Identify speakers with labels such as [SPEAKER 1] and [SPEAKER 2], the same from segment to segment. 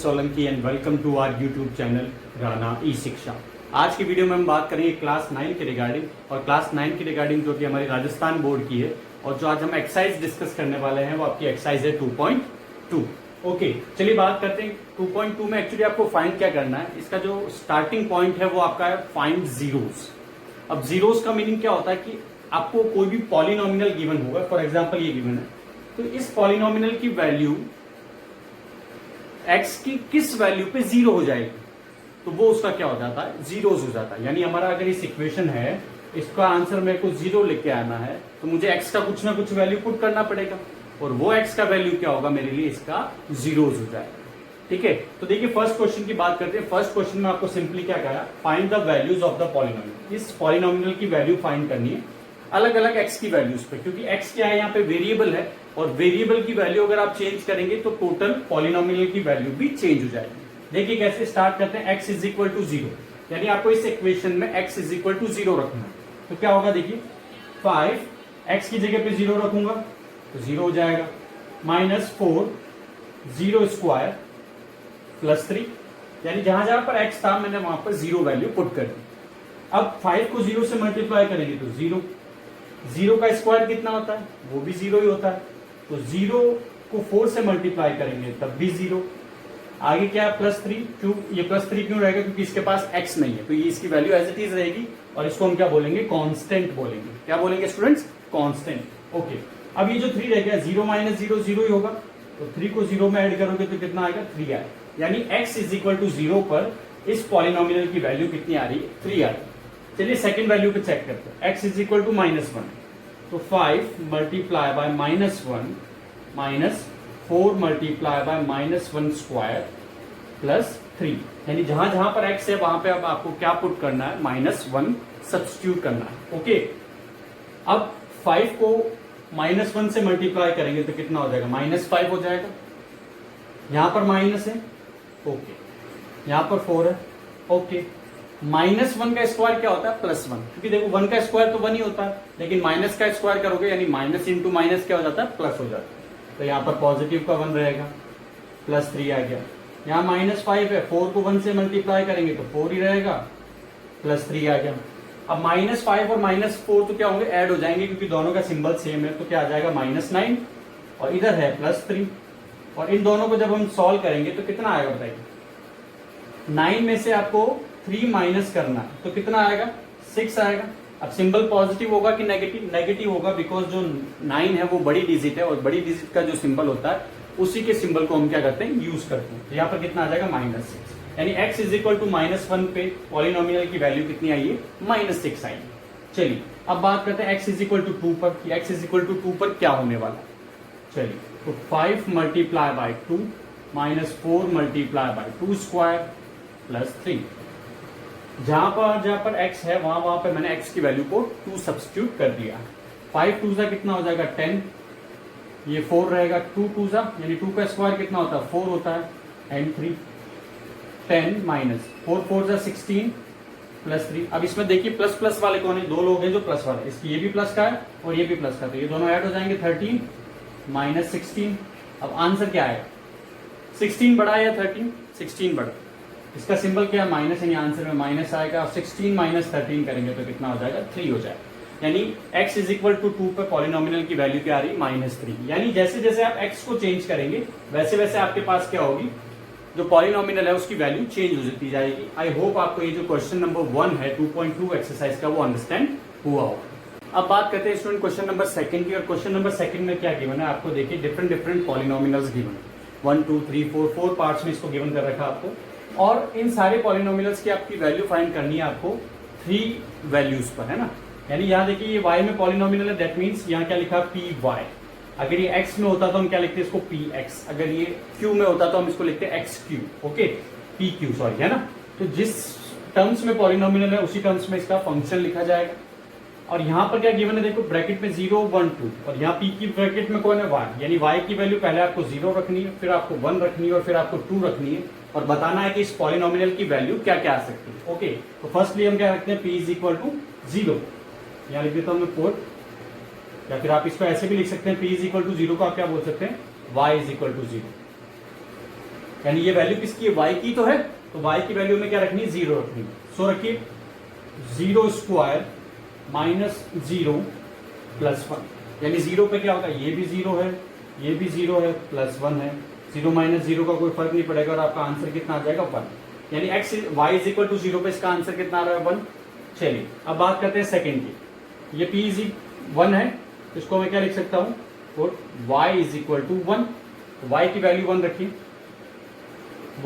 [SPEAKER 1] Solanki and welcome to our YouTube channel Rana e Shiksha. आज की video में हम बात करेंगे क्लास 9 के रिगार्डिंग, और क्लास 9 की रिगार्डिंग जो कि हमारी राजस्थान बोर्ड की है। और जो आज हम एक्सरसाइज डिस्कस करने वाले हैं वो आपकी एक्सरसाइज है 2.2। ओके, चलिए बात करते हैं 2.2 में। एक्चुअली आपको फाइंड क्या करना है, इसका जो स्टार्टिंग पॉइंट है वो आपका है फाइंड जीरोस। अब जीरोस का मीनिंग क्या होता है कि आपको कोई भी पॉलिनोमिनल गिवन होगा, फॉर एग्जाम्पल ये गिवन है, तो इस पॉलिनोमिनल की वैल्यू x की किस वैल्यू पे जीरो हो जाएगी, तो वो उसका क्या हो जाता है, जीरोस हो जाता है। यानी हमारा अगर इस इक्वेशन है, इसका आंसर मेरे को जीरो लेके आना है, तो मुझे x का कुछ ना कुछ वैल्यू पुट करना पड़ेगा, और वो x का वैल्यू क्या होगा मेरे लिए, इसका जीरोस हो जाएगा। ठीक है, तो देखिए फर्स्ट क्वेश्चन की बात करते हैं। फर्स्ट क्वेश्चन में आपको सिंपली क्या कहा, find the values of the polynomial. इस पॉलिनोमियल की वैल्यू फाइंड करनी है अलग अलग x की वैल्यूज पे, क्योंकि x क्या है यहाँ पे वेरिएबल है, और वेरिएबल की वैल्यू अगर आप चेंज करेंगे तो टोटल पॉलिनोमियल की वैल्यू भी चेंज हो जाएगी। देखिए कैसे स्टार्ट करते हैं, x is equal to zero, यानी आपको इस इक्वेशन में x is equal to zero रखना है। तो क्या होगा, देखिए 5 x की जगह पे जीरो रखूंगा तो जीरो हो जाएगा, -4 जीरो स्क्वायर प्लस 3, यानी जहां जहां पर x था मैंने वहां पर जीरो वैल्यू पुट कर दी। अब 5 को जीरो से मल्टीप्लाई करेंगे तो जीरो, जीरो का स्क्वायर कितना होता है, वो भी जीरो ही होता है। तो जीरो को 4 से मल्टीप्लाई करेंगे तब भी जीरो। आगे क्या है, +3। क्यों ये +3 क्यों रहेगा, क्योंकि इसके पास x नहीं है, तो ये इसकी वैल्यू एज इट इज रहेगी, और इसको हम क्या बोलेंगे, कांस्टेंट बोलेंगे। क्या बोलेंगे स्टूडेंट्स, कांस्टेंट। ओके, अब ये जो 3 रह गया, 0 - 0 0 ही होगा, तो 3 को 0 में ऐड करोगे तो कितना आएगा, 3 आएगा। यानी x इज इक्वल टू 0 पर इस पॉलिनोमियल की वैल्यू कितनी आ रही है, 3 आ रही है। चलिए सेकंड वैल्यू पे चेक करते हैं, x इज इक्वल टू -1, तो 5 multiply by -1 -4 multiply by -1 square plus 3, यानी जहां जहां पर x है वहां पे अब आपको क्या पुट करना है, -1 सब्स्टिट्यूट करना है। ओके, अब 5 को -1 से मल्टीप्लाई करेंगे तो कितना हो जाएगा, -5 हो जाएगा। यहां पर माइनस है, ओके, यहां पर 4 है, ओके। -1 का स्क्वायर क्या होता है, +1, क्योंकि देखो 1 का स्क्वायर तो 1 ही होता है, लेकिन माइनस का स्क्वायर करोगे यानी माइनस इंटू माइनस क्या हो जाता है, प्लस हो जाता है। तो यहाँ पर पॉजिटिव का 1 रहेगा, +3 आ गया। यहाँ -5 है, 4 को 1 से मल्टीप्लाई करेंगे तो 4 ही रहेगा, +3 आ गया। अब -5 और -4 तो क्या होंगे, ऐड हो जाएंगे, क्योंकि दोनों का सिंबल सेम है, तो क्या आ जाएगा, -9, और इधर है +3, और इन दोनों को जब हम सॉल्व करेंगे तो कितना आएगा बताइए, 9 में से आपको 3 माइनस करना है तो कितना आएगा, 6 आएगा। अब सिंबल पॉजिटिव होगा कि नेगेटिव, नेगेटिव होगा, बिकॉज जो 9 है वो बड़ी डिजिट है, और बड़ी डिजिट का जो सिंबल होता है उसी के सिंबल को हम क्या करते हैं, यूज करते हैं। तो यहाँ पर कितना आ जाएगा, -6, यानी x इज इक्वल टू -1 पे पॉलिनोमियल की वैल्यू कितनी आई है, -6 आई है। चलिए अब बात करते हैं x इज इक्वल टू 2 पर, कि x इज इक्वल टू 2 पर क्या होने वाला है। चलिए, तो 5 multiply by 2 -4 multiply by 2 square plus 3, जहां पर x है वहां पर मैंने x की वैल्यू को 2 सब्स्टिट्यूट कर दिया। 5 2 कितना हो जाएगा, 10, ये 4 रहेगा, 2 2 यानी 2 का स्क्वायर कितना होता है, 4 होता है, एंड 3 10 माइनस 4 4 16 प्लस 3। अब इसमें देखिए प्लस प्लस वाले कौन है, 2 लोग हैं जो प्लस वाले, इसकी ये भी प्लस का है और ये भी प्लस का, तो ये दोनों ऐड हो जाएंगे, 13 - 16। अब आंसर क्या आएगा, 16 बड़ा या 13, 16 बड़ा, इसका सिंबल क्या है, माइनस, यानी आंसर में माइनस आएगा। 16 - 13 करेंगे तो कितना हो जाएगा, 3 हो जाएगा। यानी x इज इक्वल टू 2 पर पॉलिनोमियल की वैल्यू क्या आ रही है, -3। यानी जैसे जैसे आप x को चेंज करेंगे वैसे वैसे आपके पास क्या होगी, जो पॉलिनोमियल है उसकी वैल्यू चेंज हो जाती जाएगी। आई होप आपको ये जो क्वेश्चन नंबर 1 है 2.2 एक्सरसाइज का वो अंडरस्टैंड हुआ होगा। अब बात करते हैं स्टूडेंट क्वेश्चन नंबर 2 की, और क्वेश्चन नंबर 2 में क्या गिवन है आपको, देखिए डिफरेंट पॉलिनोमियल्स गिवन है, 1 2 3 4 पार्ट्स में इसको गिवन कर रखा आपको, और इन सारे पॉलिनोमियल्स की आपकी वैल्यू फाइंड करनी है आपको 3 वैल्यूज पर, है ना। यानी यहाँ देखिए ये y में पॉलिनोमियल है, दैट मींस यहाँ क्या लिखा, py। अगर ये x में होता तो हम क्या लिखते हैं इसको, px। अगर ये q में होता तो हम इसको लिखते हैं xq, ओके, pq सॉरी, है ना। तो जिस टर्म्स में पॉलिनोमियल है उसी टर्म्स में इसका फंक्शन लिखा जाएगा। और यहाँ पर क्या गिवन है, देखो ब्रैकेट में 0 1 2, और यहाँ p की ब्रैकेट में कौन है, y, यानी y की वैल्यू पहले आपको 0 रखनी है, फिर आपको 1 रखनी है, और फिर आपको 2 रखनी है, और बताना है कि इस पॉलिनोमियल की वैल्यू क्या क्या आ सकती है। ओके, तो फर्स्टली हम क्या रखते हैं, p इज इक्वल टू 0, यहाँ लिख देता हूँ मैं पुट, या फिर आप इसको ऐसे भी लिख सकते हैं, p इज इक्वल टू 0 को आप क्या बोल सकते हैं, y इज इक्वल टू 0। यानी ये वैल्यू किसकी है, y की तो है, तो y की वैल्यू में क्या रखनी है, 0 रखनी है। सो रखिए 0 स्क्वायर माइनस 0 प्लस 1, यानी 0 पे क्या होगा, ये भी 0 है, ये भी 0 है, प्लस 1 है, 0 माइनस 0 का कोई फर्क नहीं पड़ेगा और आपका आंसर कितना आ जाएगा 1, यानी y इज इक्वल टू 0 पे इसका आंसर कितना आ रहा है 1। चलिए अब बात करते हैं सेकंड की, ये p इज 1 है, इसको मैं क्या लिख सकता हूं, और y is equal to 1, y की वैल्यू 1 रखिए,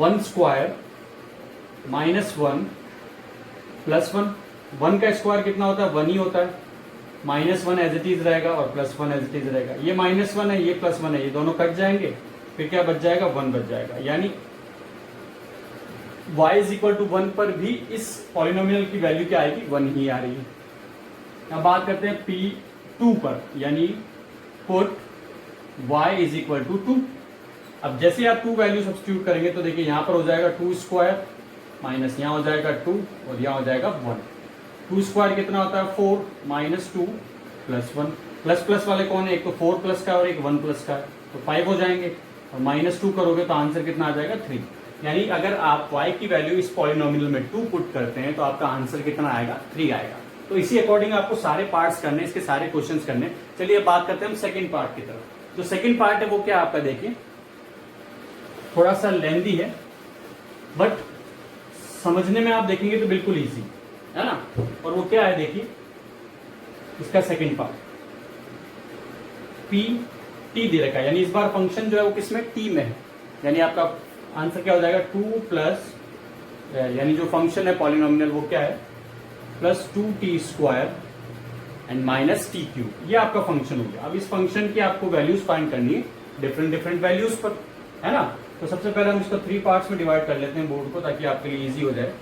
[SPEAKER 1] 1 स्क्वायर माइनस 1 प्लस 1, 1 का स्क्वायर कितना होता है, 1 ही होता है, माइनस 1 एज इट इज रहेगा और प्लस 1 एज इट इज रहेगा, ये माइनस 1 है, ये प्लस 1 है, ये दोनों कट जाएंगे, फिर क्या बच जाएगा, 1 बच जाएगा, यानी y इज इक्वल टू 1 पर भी इस पॉलिनोमियल की वैल्यू क्या आएगी, 1 ही आ रही है। अब बात करते हैं P2 पर, यानी put y is equal to 2। अब जैसे आप 2 वैल्यू सब्स्टिट्यूट करेंगे तो देखिए यहां पर हो जाएगा 2 स्क्वायर माइनस यहां हो जाएगा 2 और यहां हो जाएगा 1। 2 स्क्वायर कितना होता है, 4 माइनस 2 प्लस 1, प्लस प्लस वाले कौन है, एक तो 4 प्लस का और एक 1 प्लस का है, तो 5 हो जाएंगे, और माइनस 2 करोगे तो आंसर कितना आ जाएगा 3। यानी अगर आप y की वैल्यू इस पॉलिनोमियल में 2 पुट करते हैं तो आपका आंसर कितना आएगा, 3 आएगा। तो इसी अकॉर्डिंग आपको सारे पार्ट्स करने, इसके सारे क्वेश्चंस करने। चलिए बात करते हैं हम सेकंड पार्ट की तरफ। जो सेकंड पार्ट है वो क्या आपका, देखिए थोड़ा सा लेंदी है बट समझने में आप देखेंगे तो बिल्कुल इजी है ना। और वो क्या है, देखिए इसका सेकंड पार्ट p t दे रखा है, यानी इस बार फंक्शन जो है वो किसमें, t में है, यानी आपका आंसर क्या हो जाएगा 2 प्लस, यानी जो फंक्शन है पॉलिनोमियल वो क्या है, plus 2t square and minus T cube, ये आपका फंक्शन हो गया। अब इस फंक्शन की आपको वैल्यूज फाइंड करनी है डिफरेंट डिफरेंट वैल्यूज पर, है ना। तो सबसे पहले हम इसको 3 पार्ट्स में डिवाइड कर लेते हैं बोर्ड को, ताकि आपके लिए इजी हो जाए,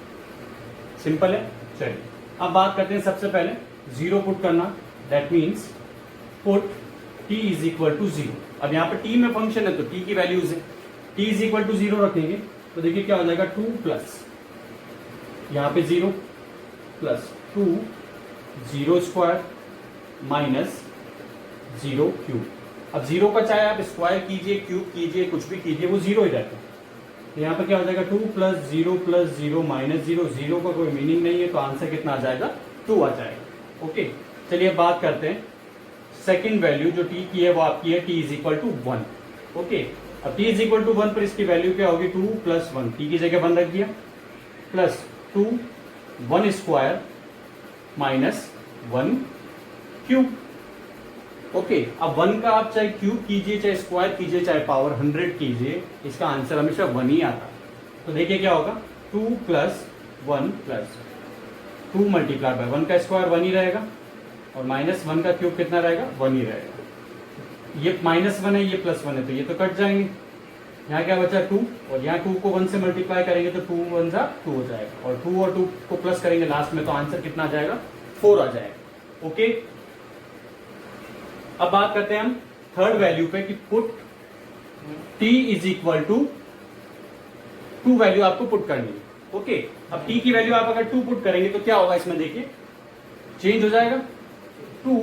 [SPEAKER 1] सिंपल है। चलिए अब बात करते हैं सबसे पहले 0 पुट करना, that means put t is equal to 0। अब यहाँ पे t में फंक्शन है तो t की वैल्यूज है, t इज इक्वल टू 0 रखेंगे तो देखिए क्या हो जाएगा, 2 प्लस यहाँ पे 0 प्लस 2 0 स्क्वायर माइनस 0 क्यूब। अब 0 का चाहे आप स्क्वायर कीजिए, क्यूब कीजिए, कुछ भी कीजिए, वो 0 ही रहता है। तो यहाँ पे क्या हो जाएगा, 2 प्लस 0 माइनस 0, 0 का कोई मीनिंग नहीं है, तो आंसर कितना आ जाएगा, 2 आ जाएगा। ओके चलिए अब बात करते हैं सेकेंड वैल्यू जो t की है वो आपकी है t is equal to 1। Okay अब t इज इक्वल टू 1 पर इसकी वैल्यू क्या होगी, 2 प्लस 1, t की जगह 1 रख दिया, plus 2 1 square minus 1 cube. Okay अब 1 का आप चाहे क्यूब कीजिए, चाहे स्क्वायर कीजिए, चाहे पावर 100 कीजिए, इसका आंसर हमेशा 1 ही आता है। तो देखिए क्या होगा, 2 प्लस 1 प्लस 2 मल्टीप्लाई बाय 1 का स्क्वायर 1 ही रहेगा, और माइनस 1 का क्यूब कितना रहेगा, 1 ही रहेगा। ये माइनस 1 है, ये प्लस 1 है, तो ये तो कट जाएंगे। यहाँ क्या बचा 2, और यहाँ 2 को 1 से मल्टीप्लाई करेंगे तो 2 1 जा 2 हो जाएगा, और 2 और 2 को प्लस करेंगे लास्ट में तो आंसर कितना आ जाएगा, 4 आ जाएगा। ओके अब बात करते हैं हम थर्ड वैल्यू पे कि put t is equal to 2 value आपको पुट करनी है। ओके अब t की वैल्यू आप अगर 2 पुट करेंगे तो क्या होगा, इसमें देखिए चेंज हो जाएगा, 2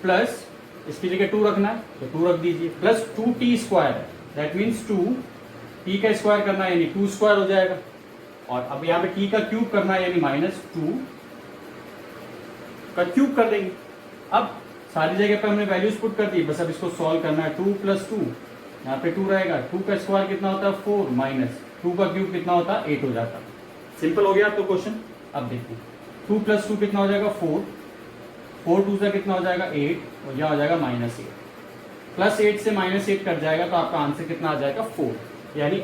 [SPEAKER 1] प्लस इसकी जगह 2 रखना है तो 2 रख दीजिए, प्लस 2t स्क्वायर है, दैट मीन्स 2 t का स्क्वायर करना है यानी 2 स्क्वायर हो जाएगा, और अब यहाँ पे t का क्यूब करना है यानी माइनस 2 का क्यूब कर देंगे। अब सारी जगह पे हमने वैल्यूज पुट कर दी, बस अब इसको सॉल्व करना है। 2 प्लस 2 यहाँ पे 2 रहेगा, 2 का स्क्वायर कितना होता है 4 माइनस 2 का क्यूब कितना होता है 8 हो जाता है। सिंपल हो गया आपको क्वेश्चन। अब देखिए 2 प्लस 2 कितना हो जाएगा 4, 4 2 से कितना हो जाएगा 8, और यह हो जाएगा माइनस 8, प्लस 8 से माइनस 8 कट जाएगा तो आपका आंसर कितना आ जाएगा 4, यानी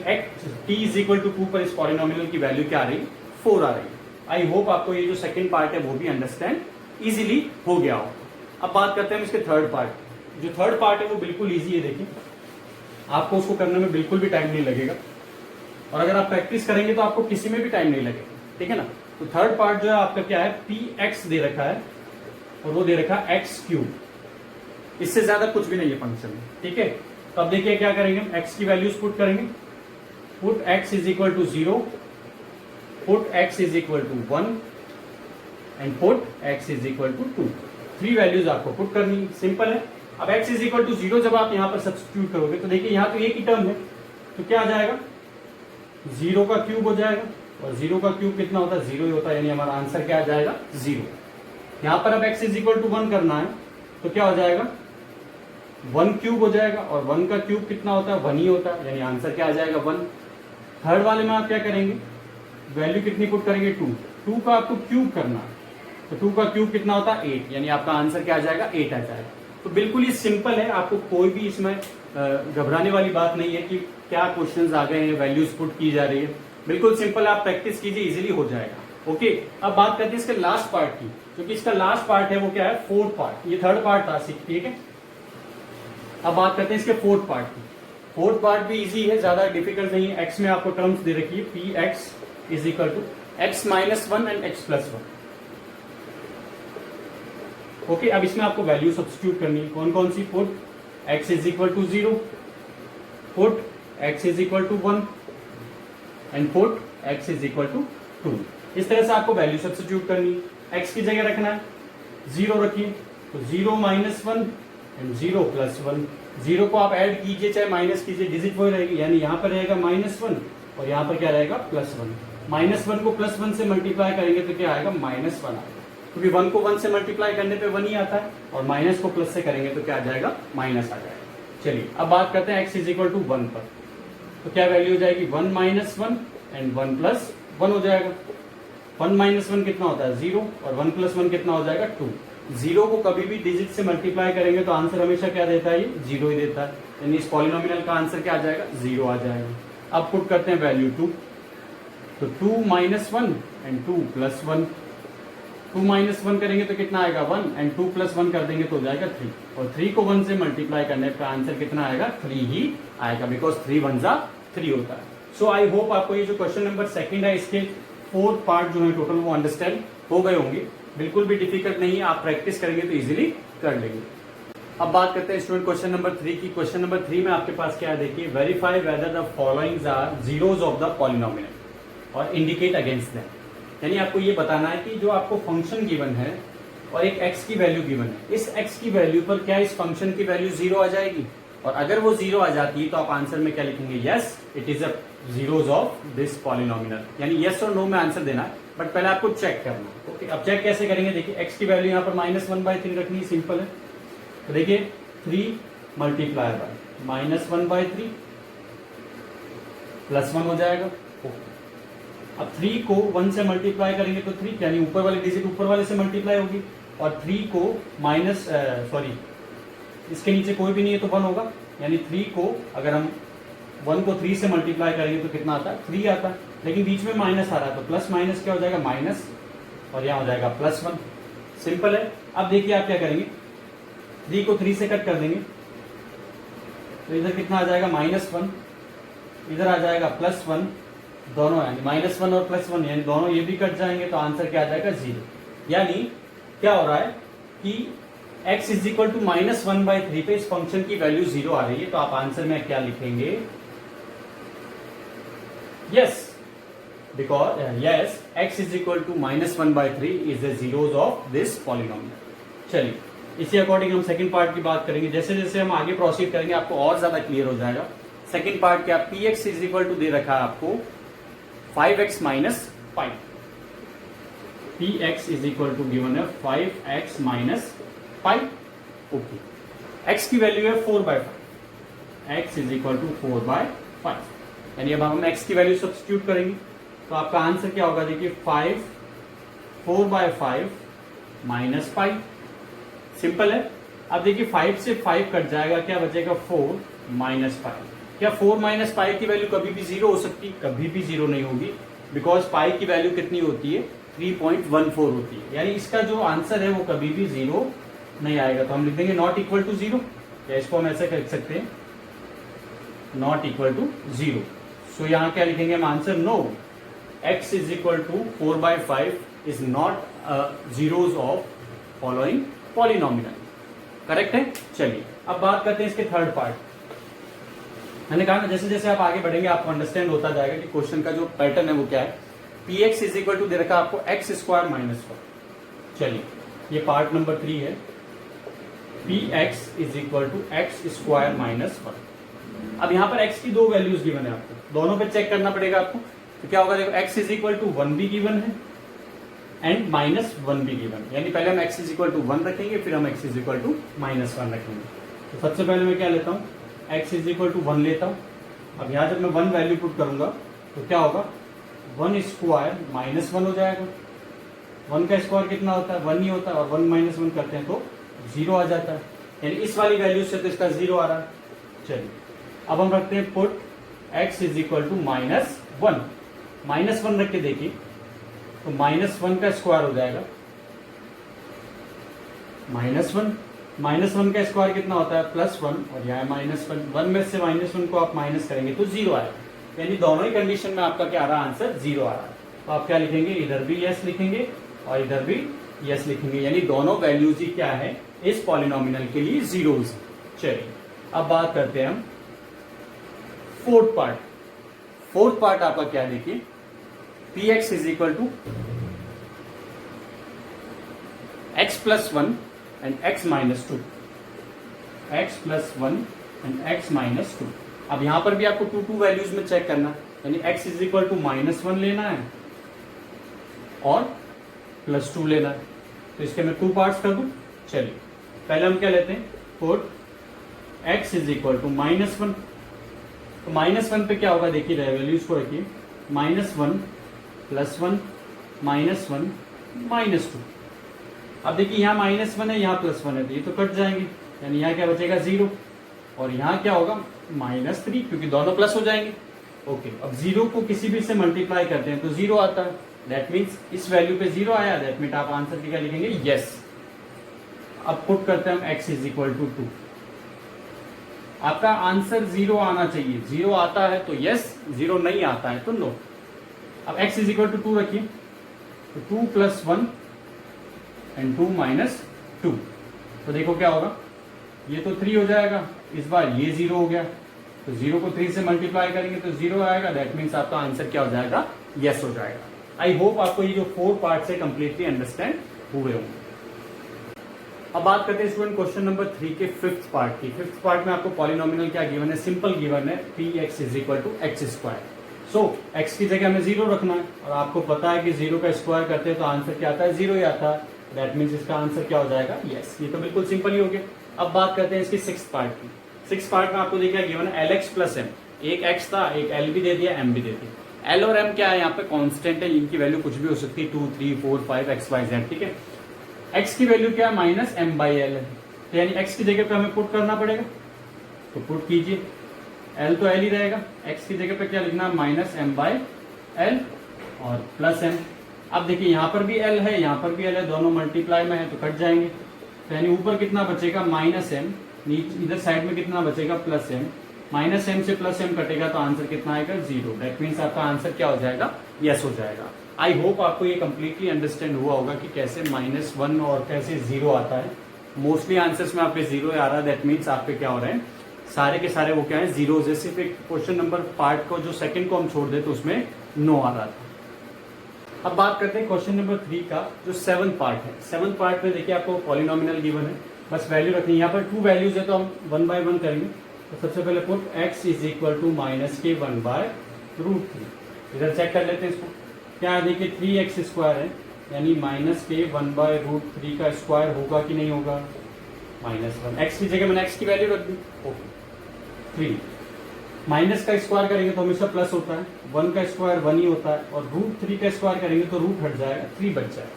[SPEAKER 1] t इज इक्वल टू 2 पर इस पॉलिनोमियल की वैल्यू क्या आ रही है, 4 आ रही है। आई होप आपको ये जो सेकंड पार्ट है वो भी अंडरस्टैंड इजीली हो गया हो। अब बात करते हैं इसके थर्ड पार्ट। जो थर्ड पार्ट है वो बिल्कुल इजी है, देखिए आपको उसको करने में बिल्कुल भी टाइम नहीं लगेगा, और अगर आप प्रैक्टिस करेंगे तो आपको किसी में भी टाइम नहीं लगेगा, ठीक है ना। तो थर्ड पार्ट जो है आपका क्या है, px दे रखा है और वो दे रखा है x क्यूब, इससे ज्यादा कुछ भी नहीं है फंक्शन में, ठीक है। तो अब देखिए क्या करेंगे, x की वैल्यूज पुट करेंगे, put x is equal to 0, put x is equal to 1 and put x is equal to 2। 3 values आपको पुट करनी, सिंपल है। अब x इज इक्वल टू 0 जब आप यहाँ पर सब्स्टिट्यूट करोगे तो देखिए यहाँ तो एक ही टर्म है, तो क्या आ जाएगा जीरो का क्यूब हो जाएगा, और जीरो का क्यूब कितना होता है, जीरो ही होता है, यानी हमारा आंसर क्या आ जाएगा, जीरो। यहां पर अब x इज इक्वल टू 1 करना है तो क्या हो जाएगा, 1 क्यूब हो जाएगा, और 1 का क्यूब कितना होता है, 1 ही होता है, यानी आंसर क्या आ जाएगा, 1। थर्ड वाले में आप क्या करेंगे, वैल्यू कितनी पुट करेंगे, 2 का आपको क्यूब करना है, तो 2 का क्यूब कितना होता है, 8, यानी आपका आंसर क्या आ जाएगा, 8 आ जाएगा। तो बिल्कुल ही सिंपल है, आपको कोई भी इसमें घबराने वाली बात नहीं है कि क्या क्वेश्चंस आ गए हैं, वैल्यूज पुट की जा रही है, बिल्कुल सिंपल, आप प्रैक्टिस कीजिए, इजीली हो जाएगा। ओके, अब बात करते हैं इसके लास्ट पार्ट की, क्योंकि इसका लास्ट पार्ट है वो क्या है, फोर्थ पार्ट, ये थर्ड पार्ट था, ठीक है। अब बात करते हैं इसके फोर्थ पार्ट की। फोर्थ पार्ट भी इजी है, ज्यादा डिफिकल्ट नहीं है। एक्स में आपको टर्म्स दे रखी है, P x is equal to x minus 1 and x plus 1। Okay, अब इसमें आपको वैल्यू सब्स्टिट्यूट करनी है, कौन कौन सी, put x is equal to 0, put x is equal to 1 and put x is equal to 2। इस तरह से आपको वैल्यू सब्स्टिट्यूट करनी है। एक्स की जगह रखना है 0 रखिए, तो 0 माइनस 1 एंड 0 प्लस 1। 0 को आप ऐड कीजिए चाहे माइनस कीजिए, डिजिट वही रहेगी, यानी यहाँ पर रहेगा -1 और यहाँ पर क्या रहेगा, +1। -1 को +1 से मल्टीप्लाई करेंगे तो क्या आएगा, -1 आएगा, क्योंकि 1 को 1 से मल्टीप्लाई करने पे 1 ही आता है, और माइनस को प्लस से करेंगे तो क्या आ जाएगा, माइनस आ जाएगा। चलिए अब बात करते हैं x इज इक्वल टू 1 पर, तो क्या वैल्यू हो जाएगी, 1 माइनस 1 एंड 1 प्लस 1 हो जाएगा। 1 माइनस 1 कितना होता है, 0, और 1 प्लस 1 कितना हो जाएगा, 2। 0 को कभी भी डिजिट से मल्टीप्लाई करेंगे तो आंसर हमेशा क्या देता है, ये 0 ही देता है, यानी इस पॉलिनोमियल का आंसर क्या आ जाएगा, 0 आ जाएगा। अब पुट करते हैं वैल्यू 2, तो 2 माइनस 1 एंड 2 प्लस 1। 2 माइनस 1 करेंगे तो कितना आएगा, 1, एंड 2 प्लस 1 कर देंगे तो हो जाएगा 3, और 3 को 1 से मल्टीप्लाई करने का आंसर कितना आएगा, 3 ही आएगा, बिकॉज 3 1 जा 3 होता है। सो आई होप आपको ये जो क्वेश्चन नंबर 2 है इसके 4 पार्ट जो है टोटल वो अंडरस्टैंड हो गए होंगे। बिल्कुल भी डिफिकल्ट नहीं है, आप प्रैक्टिस करेंगे तो इजीली कर लेंगे। अब बात करते हैं स्टूडेंट क्वेश्चन नंबर 3 की। क्वेश्चन नंबर 3 में आपके पास क्या है, देखिए, verify whether the followings are zeros of the polynomial और इंडिकेट अगेंस्ट देम। यानी आपको ये बताना है कि जो आपको फंक्शन गिवन है और एक x की वैल्यू गिवन है, इस x की वैल्यू पर क्या इस फंक्शन की वैल्यू 0 आ जाएगी, और अगर वो 0 आ जाती है तो आप आंसर में क्या लिखेंगे, yes it is a zeros of this polynomial, यानी यस और नो में आंसर देना है, बट पहले आपको चेक करना है। ओके, अब चेक कैसे करेंगे, देखिए x की वैल्यू यहाँ पर -1/3 रखनी है, सिंपल है। तो देखिए 3 मल्टीप्लाई बाय -1/3 +1 हो जाएगा। अब 3 को 1 से मल्टीप्लाई करेंगे तो 3, यानी ऊपर वाली डिजिट ऊपर वाले से मल्टीप्लाई होगी, और 3 को इसके नीचे कोई भी नहीं है तो 1 होगा, यानी 3 को अगर हम 1 को 3 से मल्टीप्लाई करेंगे तो कितना आता है, 3 आता है, लेकिन बीच में माइनस आ रहा है तो प्लस माइनस क्या हो जाएगा, माइनस, और यहाँ हो जाएगा +1। सिंपल है। अब देखिए आप क्या करेंगे, 3 को 3 से कट कर देंगे तो इधर कितना आ जाएगा, -1, इधर आ जाएगा +1, दोनों यानी -1 और +1 यानी दोनों ये भी कट जाएंगे तो आंसर क्या आ जाएगा, 0। यानी क्या हो रहा है कि x इज इक्वल टू -1/3 पे इस फंक्शन की वैल्यू 0 आ रही है, तो आप आंसर में क्या लिखेंगे, yes, because yes x is equal to -1/3 is the zeros of this polynomial. चलिए इसी अकॉर्डिंग हम सेकंड पार्ट की बात करेंगे। जैसे जैसे हम आगे प्रोसीड करेंगे आपको और ज्यादा क्लियर हो जाएगा। सेकंड पार्ट क्या, px इज इक्वल टू दे रखा है आपको 5x minus 5, px is equal to given है 5x माइनस 5। ओके, x की वैल्यू है 4/5, x इज इक्वल टू 4/5, यानी अब हम x की वैल्यू सब्स्टिट्यूट करेंगे तो आपका आंसर क्या होगा, देखिए 4/5 माइनस 5, सिंपल है। अब देखिए 5 से 5 कट जाएगा, क्या बचेगा, 4 माइनस 5। क्या 4 माइनस पाई की वैल्यू कभी भी 0 हो सकती है, कभी भी 0 नहीं होगी, बिकॉज पाई की वैल्यू कितनी होती है, 3.14 होती है, यानी इसका जो आंसर है वो कभी भी 0 नहीं आएगा। तो हम लिख देंगे नॉट इक्वल टू 0, या इसको हम ऐसे कर सकते हैं, नॉट इक्वल टू 0। सो यहां क्या लिखेंगे हम answer, no x is equal to 4/5 is not zeros of following polynomial. Correct है। चलिए अब बात करते हैं इसके थर्ड पार्ट। मैंने कहा ना जैसे जैसे आप आगे बढ़ेंगे आपको अंडरस्टैंड होता जाएगा कि क्वेश्चन का जो पैटर्न है वो क्या है। px इज इक्वल टू दे रखा आपको x² माइनस 1। चलिए ये पार्ट नंबर 3 है, px is equal to x² minus 1। अब यहां पर x की दो वैल्यूज गिवन है आपको, दोनों पे चेक करना पड़ेगा आपको। तो क्या होगा, देखो x इज इक्वल टू 1 भी गिवन है एंड -1 भी गिवन, यानी पहले हम x इज इक्वल टू 1 रखेंगे, फिर हम x इज इक्वल टू -1 रखेंगे। तो सबसे पहले मैं क्या लेता हूँ, x इज इक्वल टू 1 लेता हूँ। अब यहाँ जब मैं 1 वैल्यू पुट करूंगा तो क्या होगा, 1 स्क्वायर -1 हो जाएगा। 1 का स्क्वायर कितना होता है, 1 ही होता है, और 1 - 1 करते हैं तो 0 आ जाता है, यानी इस वाली वैल्यू से तो इसका 0 आ रहा है। चलिए अब हम रखते हैं put x is equal to -1, -1 रख के देखिए तो -1 का स्क्वायर हो जाएगा, -1 का स्क्वायर कितना होता है, +1, और यहाँ -1, 1 में से -1 को आप माइनस करेंगे तो 0 आएगा, यानी दोनों ही कंडीशन में आपका क्या आ रहा है, आंसर 0 आ रहा है। तो आप क्या लिखेंगे, इधर भी यस लिखेंगे और इधर भी यस लिखेंगे, यानी दोनों वैल्यूज ही क्या है, इस पॉलिनोमियल के लिए जीरोज। चलिए अब बात करते हैं हम फोर्थ पार्ट आपका क्या, देखिए px is equal to x plus 1 and x minus 2, x plus 1 and x minus 2। अब यहां पर भी आपको 2 वैल्यूज में चेक करना, यानी x इज इक्वल टू -1 लेना है और +2 लेना है। तो इसके मैं 2 पार्ट्स कर दूं। चलिए पहले हम क्या लेते हैं, put x is equal to -1। तो -1 पे क्या होगा, देखिए वैल्यूज को रखिए, -1 +1 -1 -2। अब देखिए यहाँ -1 है, यहाँ +1 है, तो ये तो कट जाएंगे, यानी यहाँ क्या बचेगा 0, और यहाँ क्या होगा -3, क्योंकि दोनों प्लस हो जाएंगे। ओके, अब 0 को किसी भी से मल्टीप्लाई करते हैं तो 0 आता है, दैट मीन्स इस वैल्यू पे 0 आया, दैट मीन्स आप आंसर की क्या लिखेंगे, यस। अब पुट करते हैं हम x इज इक्वल टू 2। आपका आंसर 0 आना चाहिए, 0 आता है तो यस, 0 नहीं आता है तो नो। अब x इज इक्वल टू 2 रखिए, तो 2 + 1 एंड 2 - 2। तो देखो क्या होगा, ये तो 3 हो जाएगा, इस बार ये 0 हो गया, तो 0 को 3 से मल्टीप्लाई करेंगे तो 0 आएगा, दैट मीन्स आपका आंसर क्या हो जाएगा, यस हो जाएगा। आई होप आपको ये जो 4 पार्ट है कंप्लीटली अंडरस्टैंड हुए होंगे। अब बात करते हैं स्टूडेंट क्वेश्चन नंबर 3 के 5th पार्ट की। 5th पार्ट में आपको पॉलिनोमियल क्या गिवन है, सिंपल गिवन है px is equal to x²। So x की जगह हमें 0 रखना है, और आपको पता है कि 0 का स्क्वायर करते हैं तो आंसर क्या आता है, 0 ही आता है, दैट मीन्स इसका आंसर क्या हो जाएगा, यस। ये तो बिल्कुल सिंपल ही हो गया। अब बात करते हैं इसकी 6th पार्ट की। 6th पार्ट में आपको देखिए गिवन है lx + m, एक x था, एक l भी दे दिया, m भी दे दिया। l और m क्या है, यहाँ पे कांस्टेंट है, इनकी वैल्यू कुछ भी हो सकती है, 2 3 4 5 x y z, ठीक है। x की वैल्यू क्या है, -m/l है, तो यानी x की जगह पे हमें पुट करना पड़ेगा, तो पुट कीजिए, l तो l ही रहेगा, x की जगह पे क्या लिखना है, -m/l और +m। अब देखिए यहाँ पर भी l है, यहाँ पर भी l है, दोनों मल्टीप्लाई में है तो कट जाएंगे, तो यानी ऊपर कितना बचेगा, -m, नीचे इधर साइड में कितना बचेगा, +m, -m से +m कटेगा तो आंसर कितना आएगा, 0। दैट मीन्स आपका आंसर क्या हो जाएगा, यस हो जाएगा। आई होप आपको ये कंप्लीटली अंडरस्टैंड हुआ होगा कि कैसे -1 और कैसे 0 आता है। मोस्टली आंसर्स में आपके 0 आ रहा है, दैट मीन्स आपके क्या हो रहे हैं, सारे के सारे वो क्या है, 0 है। सिर्फ एक क्वेश्चन नंबर पार्ट को जो सेकंड को हम छोड़ दे तो उसमें नो आ रहा था। अब बात करते हैं क्वेश्चन नंबर 3 का, जो 7th पार्ट है। 7th पार्ट में देखिए आपको पॉलिनोमियल गिवन है, बस वैल्यू रखनी है। यहाँ पर 2 वैल्यूज है तो हम 1 बाय 1 करेंगे। तो सबसे पहले put x is equal to -k1/√3। इधर चेक कर लेते हैं इसको, क्या देखिए 3x² है, यानी -k1/√3 का स्क्वायर होगा कि नहीं होगा, -1। x की जगह मैंने x की वैल्यू रख दी, ओके। 3 माइनस का स्क्वायर करेंगे तो हमेशा प्लस होता है, 1 का स्क्वायर 1 ही होता है, और √3 का स्क्वायर करेंगे तो रूट हट जाएगा, 3 बच जाएगा,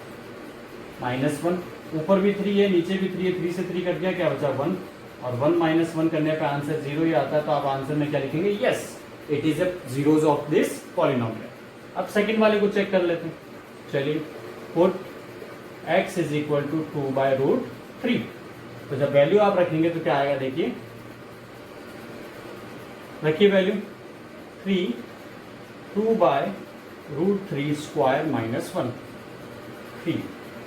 [SPEAKER 1] -1। ऊपर भी 3 है, नीचे भी 3 है, 3 से 3 कट गया, क्या बचा 1, और 1 - 1 करने का आंसर 0 ही आता है, तो आप आंसर में क्या लिखेंगे, yes, it is a zeros of this polynomial. अब सेकंड वाले को चेक कर लेते हैं। चलिए put x is equal to 2/√3। तो जब वैल्यू आप रखेंगे तो क्या आएगा, देखिए रखिए वैल्यू 3, 2/√3² -1। 3,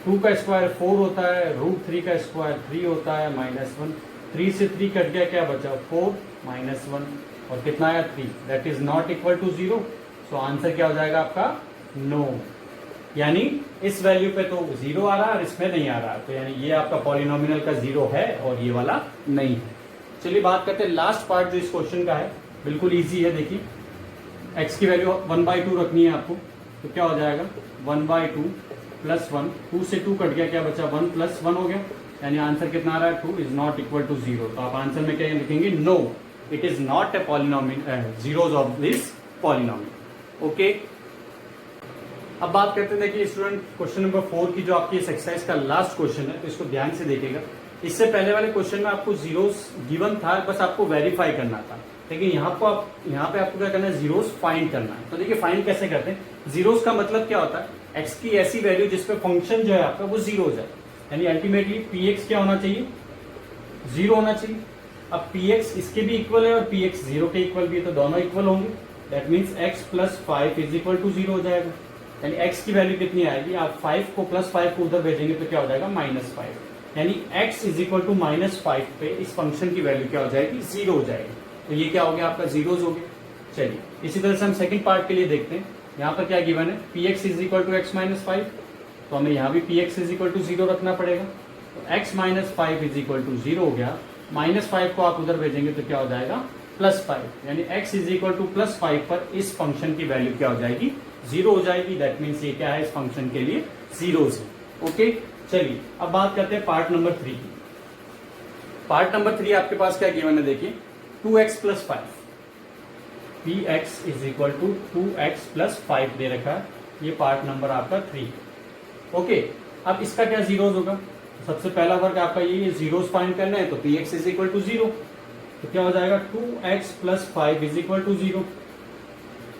[SPEAKER 1] 2 का स्क्वायर 4 होता है, √3 का स्क्वायर 3 होता है, -1। 3 से 3 कट गया, क्या बचा 4 -1, और कितना आया 3, that is not equal to 0। तो आंसर क्या हो जाएगा आपका, नो। यानी इस वैल्यू पे तो 0 आ रहा है और इसमें नहीं आ रहा, तो यानी ये आपका पॉलिनोमियल का 0 है और ये वाला नहीं है। चलिए बात करते हैं लास्ट पार्ट जो इस क्वेश्चन का है, बिल्कुल इजी है। देखिए एक्स की वैल्यू 1/2 रखनी है आपको, तो क्या हो जाएगा 1/2 प्लस 1, 2 से 2 कट गया, क्या बचा 1 प्लस 1 हो गया, यानी आंसर कितना आ रहा है 2 इज नॉट इक्वल टू 0। तो आप आंसर में क्या लिखेंगे, no it is not a polynomial, zeros of this polynomial. Okay, अब बात करते हैं कि स्टूडेंट क्वेश्चन नंबर 4 की जो आपकी इस एक्सरसाइज का लास्ट क्वेश्चन है, तो इसको ध्यान से देखेगा। इससे पहले वाले क्वेश्चन में आपको जीरोस गिवन था, बस आपको वेरीफाई करना था, लेकिन यहाँ पे आपको क्या करना है, जीरोस फाइंड करना है। तो देखिए फाइंड कैसे करते हैं, जीरोस का मतलब क्या होता है, एक्स की ऐसी वैल्यू जिसपे फंक्शन जो है आपका वो जीरो हो जाए, यानी अल्टीमेटली पी एक्स क्या होना चाहिए, जीरो होना चाहिए। अब पी एक्स इसके भी इक्वल है और पी एक्स जीरो के इक्वल भी है, तो दोनों इक्वल होंगे, that means X plus 5 is equal to 0 हो जाएगा। यानी x की वैल्यू कितनी आएगी, आप 5 को प्लस 5 को उधर भेजेंगे तो क्या हो जाएगा -5, यानी x इज इक्वल टू -5 पे इस फंक्शन की वैल्यू क्या हो जाएगी, 0 हो जाएगी। तो ये क्या हो गया आपका, जीरोज हो गए। चलिए इसी तरह से हम सेकंड पार्ट के लिए देखते हैं। यहाँ पर क्या गिवन है, px is equal to x -5, तो हमें यहाँ भी px इज इक्वल टू 0 रखना पड़ेगा। तो x -5 इज इक्वल टू 0 हो गया, -5 को आप उधर भेजेंगे तो क्या हो जाएगा +5, यानी x इज इक्वल टू +5 पर इस फंक्शन की वैल्यू क्या हो जाएगी, 0 हो जाएगी। दैट मीन्स ये क्या है, इस फंक्शन के लिए जीरोज है। ओके, चलिए अब बात करते हैं पार्ट नंबर 3 की। पार्ट नंबर 3 आपके पास क्या गिवन है, देखिए 2x + 5, px is equal to 2x + 5 दे रखा है, ये पार्ट नंबर आपका 3। ओके, अब इसका क्या जीरोज होगा, सबसे पहला वर्ग आपका ये जीरोज फाइंड करना है, तो px इज इक्वल टू 0, तो क्या हो जाएगा 2x + 5 इज इक्वल टू 0,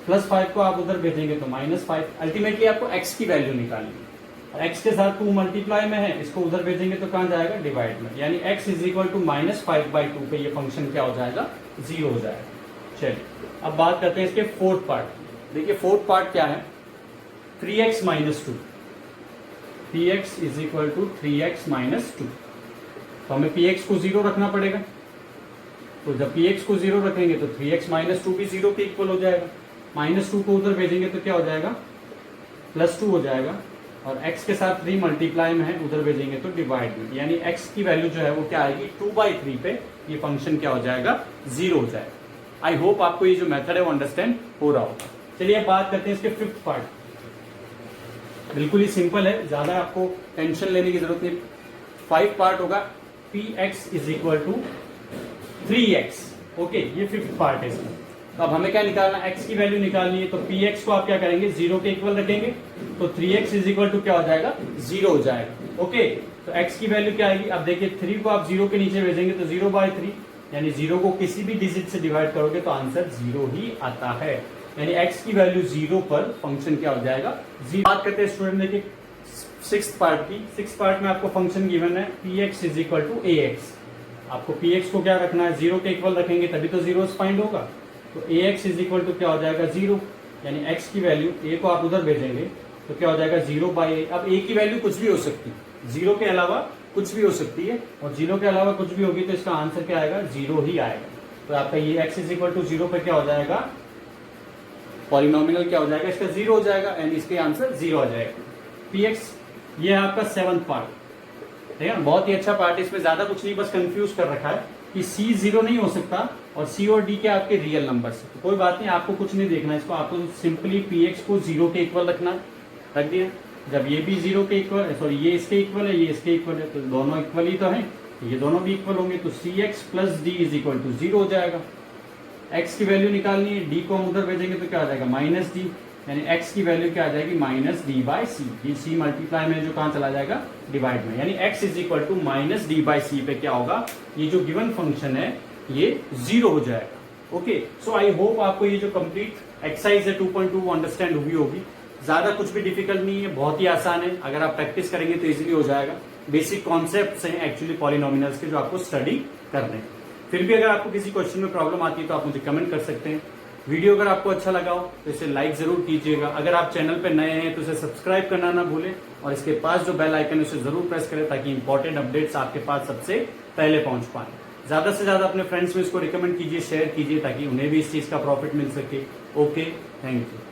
[SPEAKER 1] +5 को आप उधर भेजेंगे तो -5। अल्टीमेटली आपको x की वैल्यू निकालनी है, और x के साथ 2 मल्टीप्लाई में है, इसको उधर भेजेंगे तो कहां जाएगा, डिवाइड में, यानी x इज इक्वल टू -5/2 पे ये फंक्शन क्या हो जाएगा, 0 हो जाएगा। चलिए अब बात करते हैं इसके फोर्थ पार्ट। देखिए फोर्थ पार्ट क्या है, 3x - 2, px is equal to 3x - 2, तो हमें px को 0 रखना पड़ेगा। तो जब px को 0 रखेंगे तो 3x - 2 भी 0 के इक्वल हो जाएगा, -2 को उधर भेजेंगे तो क्या हो जाएगा, +2 हो जाएगा, और x के साथ 3 मल्टीप्लाई में है, उधर भेजेंगे तो डिवाइड में, यानी x की वैल्यू जो है वो क्या आएगी, 2/3 पे ये फंक्शन क्या हो जाएगा, 0 हो जाएगा। आई होप आपको ये जो मेथड है वो अंडरस्टैंड हो रहा होगा। चलिए अब बात करते हैं इसके फिफ्थ पार्ट। बिल्कुल ही सिंपल है, ज्यादा आपको टेंशन लेने की जरूरत नहीं। 5 पार्ट होगा, px is equal to 3x। Okay, ये फिफ्थ पार्ट है इसमें। तो अब हमें क्या निकालना है, x की वैल्यू निकालनी है, तो px को आप क्या करेंगे, 0 के इक्वल रखेंगे, तो 3x इज इक्वल टू क्या हो जाएगा, 0 हो जाएगा। ओके, तो x की वैल्यू क्या आएगी, अब देखिए 3 को आप 0 के नीचे भेजेंगे तो 0/3, यानी 0 को किसी भी डिजिट से डिवाइड करोगे तो आंसर 0 ही आता है, यानी x की वैल्यू 0 पर फंक्शन क्या हो जाएगा, 0। बात करते हैं स्टूडेंट देखिए सिक्स्थ पार्ट की। सिक्स्थ पार्ट में आपको फंक्शन गिवन है px is equal to ax। आपको px को क्या रखना है, 0 के इक्वल रखेंगे तभी तो जीरोस फाइंड होगा। तो ax इज इक्वल टू क्या हो जाएगा, 0, यानी x की वैल्यू a को आप उधर भेजेंगे तो क्या हो जाएगा 0/a। अब a की वैल्यू कुछ भी हो सकती है, 0 के अलावा कुछ भी हो सकती है, और 0 के अलावा कुछ भी होगी तो इसका आंसर क्या आएगा, 0 ही आएगा। तो आपका ये x इज इक्वल टू 0 पे क्या हो जाएगा, पॉलिनोमियल क्या हो जाएगा, इसका 0 हो जाएगा, यानी इसके आंसर 0 आ जाएगा। px ये है आपका 7th पार्ट, ठीक है ना, बहुत ही अच्छा पार्ट है, इसमें ज्यादा कुछ नहीं, बस कंफ्यूज कर रखा है कि c 0 नहीं हो सकता और c और d के आपके रियल नंबर से। तो कोई बात नहीं, आपको कुछ नहीं देखना, इसको आपको सिंपली px को 0 के इक्वल रखना, रख दिया। जब ये भी 0 के इक्वल है, सॉरी ये इसके इक्वल है, ये इसके इक्वल है, तो दोनों इक्वल ही तो है, ये दोनों भी इक्वल होंगे, तो cx + d is equal to 0 हो जाएगा। x की वैल्यू निकालनी है, d को हम उधर भेजेंगे तो क्या आ जाएगा, -d, यानी x की वैल्यू क्या आ जाएगी, -d/c। ये c मल्टीप्लाई में जो कहां चला जाएगा, डिवाइड में, यानी x is equal to -d/c पे क्या होगा, ये जो गिवन फंक्शन है ये 0 हो जाएगा। ओके, सो आई होप आपको ये जो कंप्लीट एक्सरसाइज है 2.2 अंडरस्टैंड हुई होगी। ज्यादा कुछ भी डिफिकल्ट नहीं है, बहुत ही आसान है, अगर आप प्रैक्टिस करेंगे तो इजीली हो जाएगा। बेसिक कॉन्सेप्ट्स हैं एक्चुअली पॉलिनोमिनल्स के, जो आपको स्टडी करने हैं। फिर भी अगर आपको किसी क्वेश्चन में प्रॉब्लम आती है तो आप मुझे कमेंट कर सकते हैं। वीडियो अगर आपको अच्छा लगा हो तो इसे लाइक जरूर कीजिएगा। अगर आप चैनल पर नए हैं तो इसे सब्सक्राइब करना ना भूलें, और इसके पास जो बेल आइकन है उसे जरूर प्रेस करें ताकि इंपॉर्टेंट अपडेट्स आपके पास सबसे पहले पहुंच पाए। ज्यादा से ज्यादा अपने फ्रेंड्स में इसको रिकमेंड कीजिए, शेयर कीजिए, ताकि उन्हें भी इस चीज का प्रॉफिट मिल सके। Okay, thank you.